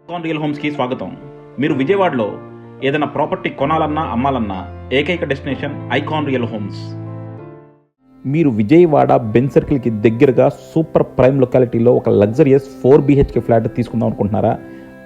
Icon real హోమ్స్కి స్వాగతం. మీరు విజయవాడలో ఏదైనా ప్రాపర్టీ కొనాలన్నా అమ్మాలన్నా ఏకైక డెస్టినేషన్ ఐకాన్ రియల్ హోమ్స్. మీరు విజయవాడ బెన్ సర్కిల్కి దగ్గరగా సూపర్ ప్రైమ్ లొకాలిటీలో ఒక లగ్జరియస్ 4 BHK ఫ్లాట్ తీసుకుందాం అనుకుంటున్నారా?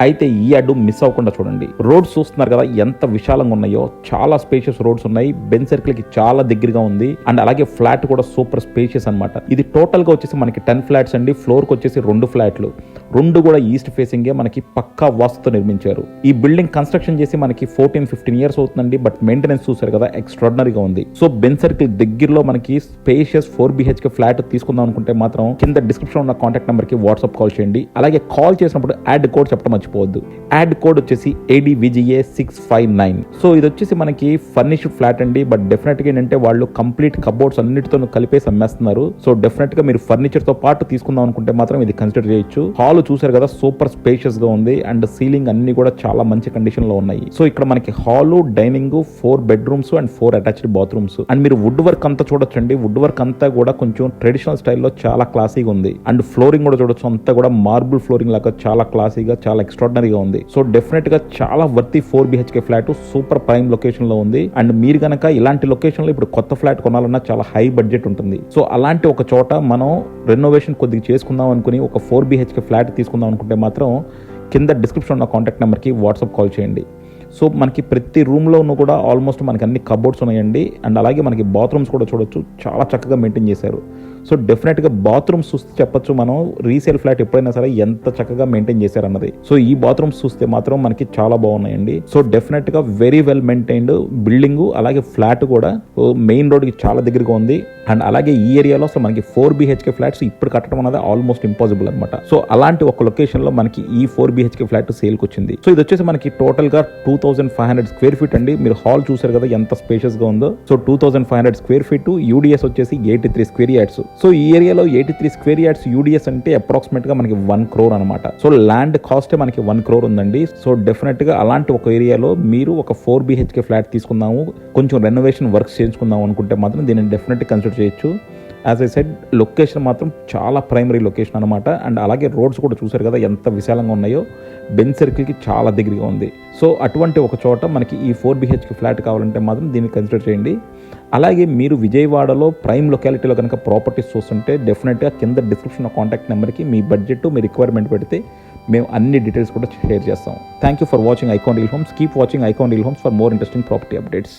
అయితే ఈ అడ్డు మిస్ అవ్వకుండా చూడండి. రోడ్స్ చూస్తున్నారు కదా ఎంత విశాలంగా ఉన్నాయో, చాలా స్పేషియస్ రోడ్స్ ఉన్నాయి. బెన్ సర్కిల్ కి చాలా దగ్గరగా ఉంది. అండ్ అలాగే ఫ్లాట్ కూడా సూపర్ స్పేషియస్ అనమాట. ఇది టోటల్ గా వచ్చేసి మనకి 10 ఫ్లాట్స్ అండి. ఫ్లోర్ కి వచ్చేసి 2 ఫ్లాట్లు, 2 కూడా ఈస్ట్ ఫేసింగ్ మనకి పక్కా వాస్తుతో నిర్మించారు. ఈ బిల్డింగ్ కన్స్ట్రక్షన్ చేసి మనకి 14-15 ఇయర్స్ అవుతుందండి. బట్ మెయింటెనెన్స్ చూసారు కదా ఎక్స్ట్రాడినరీగా ఉంది. సో బెన్ సర్కిల్ దగ్గరలో మనకి స్పేషియస్ 4 BHK ఫ్లాట్ తీసుకుందాం అనుకుంటే మాత్రం కింద డిస్క్రిప్షన్ ఉన్న కాంటాక్ట్ నెంబర్ కి వాట్సాప్ కాల్ చేయండి. అలాగే కాల్ చేసినప్పుడు యాడ్ కోడ్ చెప్పడం మర్చిపోవద్దు. యాడ్ కోడ్ వచ్చేసి ADVGA 659. సో ఇది వచ్చేసి మనకి ఫర్నిష్డ్ ఫ్లాట్ అండి. బట్ డెఫినెట్ గా ఏంటంటే వాళ్ళు కంప్లీట్ కబోర్డ్స్ అన్నిటితో కలిపేసి అమ్మేస్తున్నారు. సో డెఫినెట్ గా మీరు ఫర్నిచర్ తో పాటు తీసుకుందాం అనుకుంటే మాత్రం ఇది కన్సిడర్ చేయొచ్చు. హాల్ చూసారు కదా సూపర్ స్పేషియస్ గా ఉంది. అండ్ సీలింగ్ అన్ని కూడా చాలా మంచి కండిషన్ లో ఉన్నాయి. సో ఇక్కడ మనకి hall, dining, 4 bedrooms and 4 attached bathrooms. And మీరు వుడ్ వర్క్ అంతా చూడొచ్చండి. వుడ్ వర్క్ అంతా కూడా కొంచెం ట్రెడిషనల్ స్టైల్లో చాలా క్లాసీగా ఉంది. అండ్ ఫ్లోరింగ్ కూడా చూడొచ్చు, అంతా కూడా మార్బుల్ ఫ్లోరింగ్ లాగా చాలా క్లాసీగా, చాలా ఎక్స్ట్రాడినరీగా ఉంది. సో డెఫినెట్ గా చాలా వర్తి 4 BHK flat super prime location లో ఉంది. అండ్ మీరు గనక ఇలాంటి లొకేషన్ లో ఇప్పుడు కొత్త ఫ్లాట్ కొనాలన్నా చాలా హై బడ్జెట్ ఉంటుంది. సో అలాంటి ఒక చోట మనం రెనోవేషన్ కొద్దిగా చేసుకుందాం అనుకుని ఒక 4 BHK ఫ్లాట్ తీసుకుందాం అనుకుంటే మాత్రం కింద డిస్క్రిప్షన్ ఉన్న కాంటాక్ట్ నెంబర్కి వాట్సాప్ కాల్ చేయండి. సో మనకి ప్రతి రూమ్లోనూ కూడా ఆల్మోస్ట్ మనకి అన్ని కబోర్డ్స్ ఉన్నాయండి. అండ్ అలాగే మనకి బాత్రూమ్స్ కూడా చూడొచ్చు, చాలా చక్కగా మెయింటైన్ చేశారు. సో డెఫినెట్గా బాత్రూమ్స్ చూస్తే చెప్పొచ్చు మనం రీసేల్ ఫ్లాట్ ఎప్పుడైనా సరే ఎంత చక్కగా మెయింటైన్ చేశారన్నది. సో ఈ బాత్రూమ్స్ చూస్తే మాత్రం మనకి చాలా బాగున్నాయండి. సో డెఫినెట్గా వెరీ వెల్ మెయింటైన్డ్ బిల్డింగ్. అలాగే ఫ్లాట్ కూడా మెయిన్ రోడ్కి చాలా దగ్గరగా ఉంది. అండ్ అలాగే ఈ ఏరియాలో అసలు మనకి 4 BHK ఫ్లాట్స్ ఇప్పుడు కట్టడం అనేది ఆల్మోస్ట్ ఇంపాసిబుల్ అనమాట. సో అలాంటి ఒక లొకేషన్ లో మనకి ఈ 4 BHK ఫ్లాట్ సేల్కి వచ్చింది. సో ఇది వచ్చేసి మనకి టోటల్ గా 2500 స్క్వేర్ ఫీట్ అండి. మీరు హాల్ చూసారు కదా ఎంత స్పేషియస్ గా ఉందో. సో 2500 స్క్వేర్ ఫీట్, UDS వచ్చేసి 83 స్క్వేర్ యార్డ్స్. సో ఈ ఏరియాలో 83 స్క్వేర్ యార్డ్స్ UDS అంటే అప్రాక్సిమేట్ గా మనకి 1 crore అనమాట. సో ల్యాండ్ కాస్ట్ మనకి 1 crore ఉందండి. సో డెఫినెట్ గా అలాంటి ఒక ఏరియాలో మీరు ఒక 4 BHK ఫ్లాట్ తీసుకుందాము, కొంచెం రెనోవేషన్ వర్క్స్ చేయించుకుందాం అనుకుంటే మాత్రం దీన్ని డెఫినెట్ కన్సిడర్ చేయొచ్చు. యాజ్ ఐ సెడ్ లొకేషన్ మాత్రం చాలా ప్రైమరీ లొకేషన్ అనమాట. అండ్ అలాగే రోడ్స్ కూడా చూసారు కదా ఎంత విశాలంగా ఉన్నాయో. బెన్ సర్కిల్కి చాలా దగ్గరగా ఉంది. సో అటువంటి ఒక చోట మనకి ఈ 4 BHK ఫ్లాట్ కావాలంటే మాత్రం దీన్ని కన్సిడర్ చేయండి. అలాగే మీరు విజయవాడలో ప్రైమ్ లొకాలిటీలో కనుక ప్రాపర్టీస్ చూస్తుంటే డెఫినెట్గా కింద డిస్క్రిప్షన్ కాంటాక్ట్ నెంబర్కి మీ బడ్జెట్, మీ రిక్వైర్మెంట్ పెడితే మేము అన్ని డీటెయిల్స్ కూడా షేర్ చేస్తాం. Thank you for watching icon real homes. Keep watching icon real homes for more interesting property updates.